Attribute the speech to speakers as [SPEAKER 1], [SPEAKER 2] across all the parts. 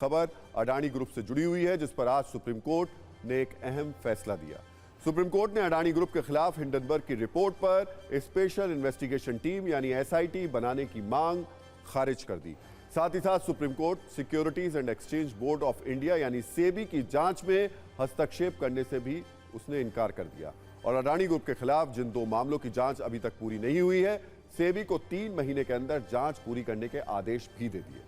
[SPEAKER 1] खबर अडानी ग्रुप से जुड़ी हुई है, जिस पर आज सुप्रीम कोर्ट ने एक अहम फैसला दिया। सुप्रीम कोर्ट ने अडानी ग्रुप के खिलाफ हिंडनबर्ग की रिपोर्ट पर स्पेशल इन्वेस्टिगेशन टीम यानी एसआईटी बनाने की मांग खारिज कर दी। साथ ही साथ supreme court securities and exchange board of India यानी सेबी की जांच में हस्तक्षेप करने से भी उसने इनकार कर दिया। और अडानी ग्रुप के खिलाफ जिन 2 मामलों की जांच अभी तक पूरी नहीं हुई है, सेबी को 3 महीने के अंदर जांच पूरी करने के आदेश भी दे दिए।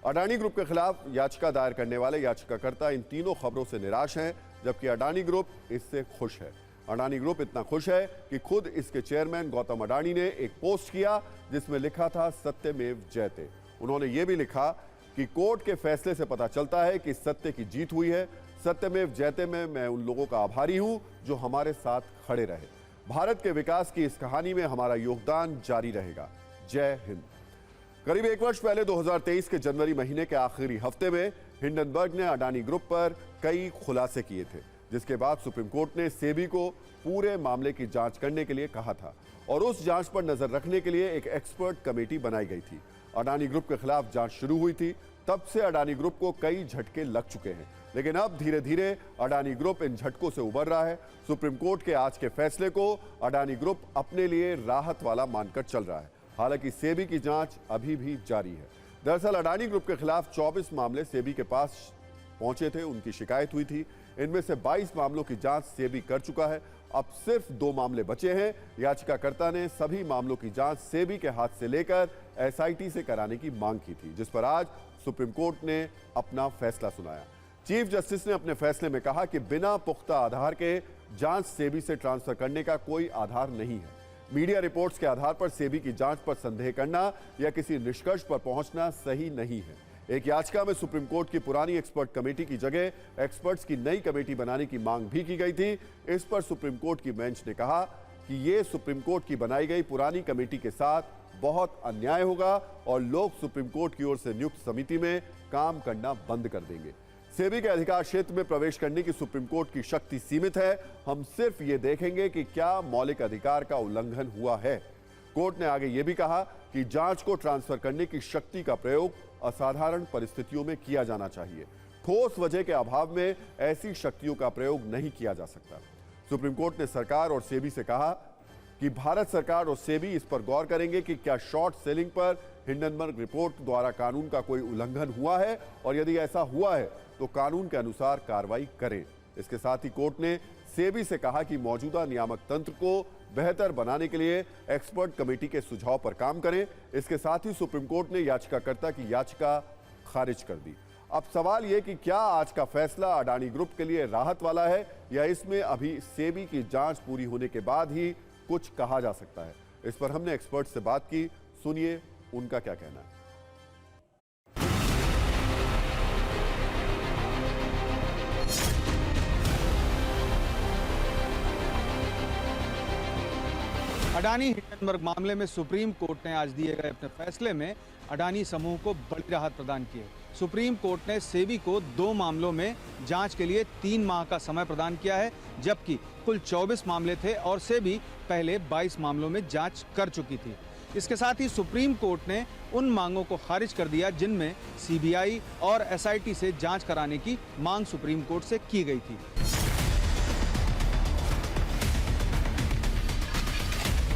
[SPEAKER 1] अडानी ग्रुप के खिलाफ याचिका दायर करने वाले याचिकाकर्ता इन तीनों खबरों से निराश हैं, जबकि अडानी ग्रुप इससे खुश है। अडानी ग्रुप इतना खुश है कि खुद इसके चेयरमैन गौतम अडानी ने एक पोस्ट किया जिसमें लिखा था सत्यमेव जयते। उन्होंने ये भी लिखा कि कोर्ट के फैसले से पता चलता है कि सत्य की जीत हुई है। सत्यमेव जयते में मैं उन लोगों का आभारी हूं जो हमारे साथ खड़े रहे। भारत के विकास की इस कहानी में हमारा योगदान जारी रहेगा। जय हिंद। करीब 1 वर्ष पहले 2023 के जनवरी महीने के आखिरी हफ्ते में हिंडनबर्ग ने अडानी ग्रुप पर कई खुलासे किए थे, जिसके बाद सुप्रीम कोर्ट ने सेबी को पूरे मामले की जांच करने के लिए कहा था और उस जांच पर नजर रखने के लिए एक एक्सपर्ट कमेटी बनाई गई थी। अडानी ग्रुप के खिलाफ जांच शुरू हुई थी। तब से अडानी ग्रुप को कई झटके लग चुके हैं, लेकिन अब धीरे धीरे अडानी ग्रुप इन झटकों से उबर रहा है। सुप्रीम कोर्ट के आज के फैसले को अडानी ग्रुप अपने लिए राहत वाला मानकर चल रहा है। हालांकि सेबी की जांच अभी भी जारी है। दरअसल अडानी ग्रुप के खिलाफ 24 मामले सेबी के पास पहुंचे थे, उनकी शिकायत हुई थी। इनमें से 22 मामलों की जांच सेबी कर चुका है। अब सिर्फ 2 मामले बचे हैं। याचिकाकर्ता ने सभी मामलों की जांच सेबी के हाथ से लेकर एसआईटी से कराने की मांग की थी, जिस पर आज सुप्रीम कोर्ट ने अपना फैसला सुनाया। चीफ जस्टिस ने अपने फैसले में कहा कि बिना पुख्ता आधार के जांच सेबी से ट्रांसफर करने का कोई आधार नहीं है। मीडिया रिपोर्ट्स के आधार पर सेबी की जांच पर संदेह करना या किसी निष्कर्ष पर पहुंचना सही नहीं है। एक याचिका में सुप्रीम कोर्ट की पुरानी एक्सपर्ट कमेटी की जगह एक्सपर्ट्स की नई कमेटी बनाने की मांग भी की गई थी। इस पर सुप्रीम कोर्ट की बेंच ने कहा कि यह सुप्रीम कोर्ट की बनाई गई पुरानी कमेटी के साथ बहुत अन्याय होगा और लोग सुप्रीम कोर्ट की ओर से नियुक्त समिति में काम करना बंद कर देंगे। सेबी के अधिकार क्षेत्र में प्रवेश करने की सुप्रीम कोर्ट की शक्ति सीमित है। हम सिर्फ ये देखेंगे कि क्या मौलिक अधिकार का उल्लंघन हुआ है। कोर्ट ने आगे यह भी कहा कि जांच को ट्रांसफर करने की शक्ति का प्रयोग असाधारण परिस्थितियों में किया जाना चाहिए। ठोस वजह के अभाव में ऐसी शक्तियों का प्रयोग नहीं किया जा सकता। सुप्रीम कोर्ट ने सरकार और सेबी से कहा कि भारत सरकार और सेबी इस पर गौर करेंगे कि क्या शॉर्ट सेलिंग पर हिंडनबर्ग रिपोर्ट द्वारा कानून का कोई उल्लंघन हुआ है और यदि ऐसा हुआ है तो कानून के अनुसार कार्रवाई करें। इसके साथ ही कोर्ट ने सेबी से कहा कि मौजूदा नियामक तंत्र को बेहतर बनाने के लिए एक्सपर्ट कमेटी के सुझाव पर काम करें। इसके साथ ही सुप्रीम कोर्ट ने याचिकाकर्ता की याचिका खारिज कर दी। अब सवाल यह कि क्या आज का फैसला अडानी ग्रुप के लिए राहत वाला है या इसमें अभी सेबी की जांच पूरी होने के बाद ही कुछ कहा जा सकता है। इस पर हमने एक्सपर्ट से बात की, सुनिए उनका क्या कहना है।
[SPEAKER 2] अडानी हिंडनबर्ग मामले में सुप्रीम कोर्ट ने आज दिए गए अपने फैसले में अडानी समूह को बड़ी राहत प्रदान की है। सुप्रीम कोर्ट ने सेबी को 2 मामलों में जांच के लिए 3 माह का समय प्रदान किया है, जबकि कुल 24 मामले थे और सेबी पहले 22 मामलों में जांच कर चुकी थी। इसके साथ ही सुप्रीम कोर्ट ने उन मांगों को खारिज कर दिया जिनमें सीबीआई और एसआईटी से जांच कराने की मांग सुप्रीम कोर्ट से की गई थी।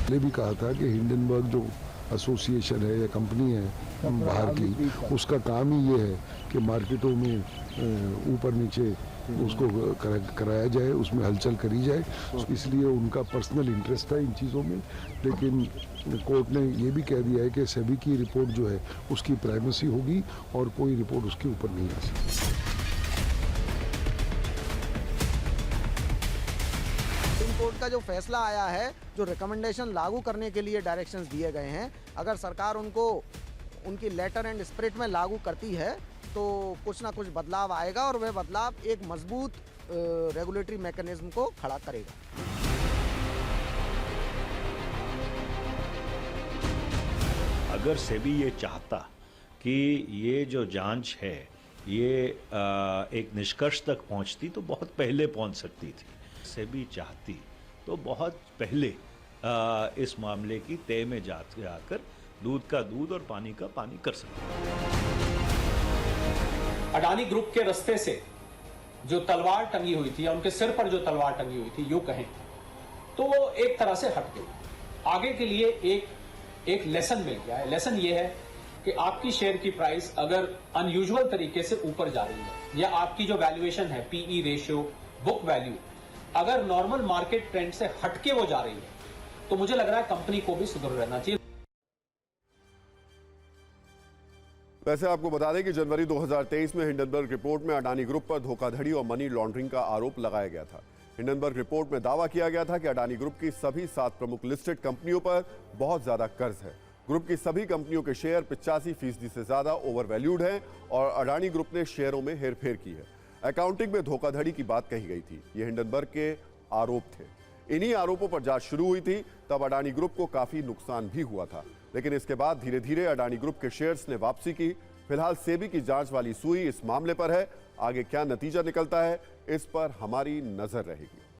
[SPEAKER 3] पहले भी कहा था कि हिंडनबर्ग जो एसोसिएशन है या कंपनी है बाहर की, उसका काम ही ये है कि मार्केटों में ऊपर नीचे उसको कराया जाए, उसमें हलचल करी जाए। इसलिए उनका पर्सनल इंटरेस्ट था इन चीज़ों में। लेकिन कोर्ट ने ये भी कह दिया है कि सेबी की रिपोर्ट जो है उसकी प्राइमेसी होगी और कोई रिपोर्ट उसके ऊपर नहीं आ सकती।
[SPEAKER 4] कोर्ट का जो फैसला आया है, जो रिकमेंडेशन लागू करने के लिए डायरेक्शंस दिए गए हैं, अगर सरकार उनको उनकी लेटर एंड स्पिरिट में लागू करती है तो कुछ ना कुछ बदलाव आएगा और वह बदलाव एक मजबूत रेगुलेटरी मैकेनिज्म को खड़ा करेगा।
[SPEAKER 5] अगर सेबी ये चाहता कि ये जो जांच है ये एक निष्कर्ष तक पहुंचती तो बहुत पहले पहुंच सकती थी। सेबी चाहती तो बहुत पहले इस मामले की तय में जाकर दूध का दूध और पानी का पानी कर सकती।
[SPEAKER 6] अडानी ग्रुप के रास्ते से जो तलवार टंगी हुई थी या उनके सिर पर जो तलवार टंगी हुई थी यूं कहें तो वो एक तरह से हट गई। आगे के लिए एक लेसन मिल गया है। लेसन ये है कि आपकी शेयर की प्राइस अगर अनयूजुअल तरीके से ऊपर जा रही है या आपकी जो वैल्यूएशन है पीई रेशियो बुक वैल्यू अगर नॉर्मल मार्केट ट्रेंड से हटके वो जा रही है तो मुझे लग रहा है कंपनी को भी सुधर रहना चाहिए।
[SPEAKER 1] वैसे आपको बता दें कि जनवरी 2023 में हिंडनबर्ग रिपोर्ट में अडानी ग्रुप पर धोखाधड़ी और मनी लॉन्ड्रिंग का आरोप लगाया गया था। हिंडनबर्ग रिपोर्ट में दावा किया गया था कि अडानी ग्रुप की सभी 7 प्रमुख लिस्टेड कंपनियों पर बहुत ज्यादा कर्ज है। ग्रुप की सभी कंपनियों के शेयर 85% से ज्यादा ओवर वैल्यूड हैं और अडानी ग्रुप ने शेयरों में हेरफेर की है। अकाउंटिंग में धोखाधड़ी की बात कही गई थी। ये हिंडनबर्ग के आरोप थे। इन्हीं आरोपों पर जांच शुरू हुई थी। तब अडानी ग्रुप को काफी नुकसान भी हुआ था, लेकिन इसके बाद धीरे धीरे अडानी ग्रुप के शेयर्स ने वापसी की। फिलहाल सेबी की जांच वाली सुई इस मामले पर है। आगे क्या नतीजा निकलता है, इस पर हमारी नजर रहेगी।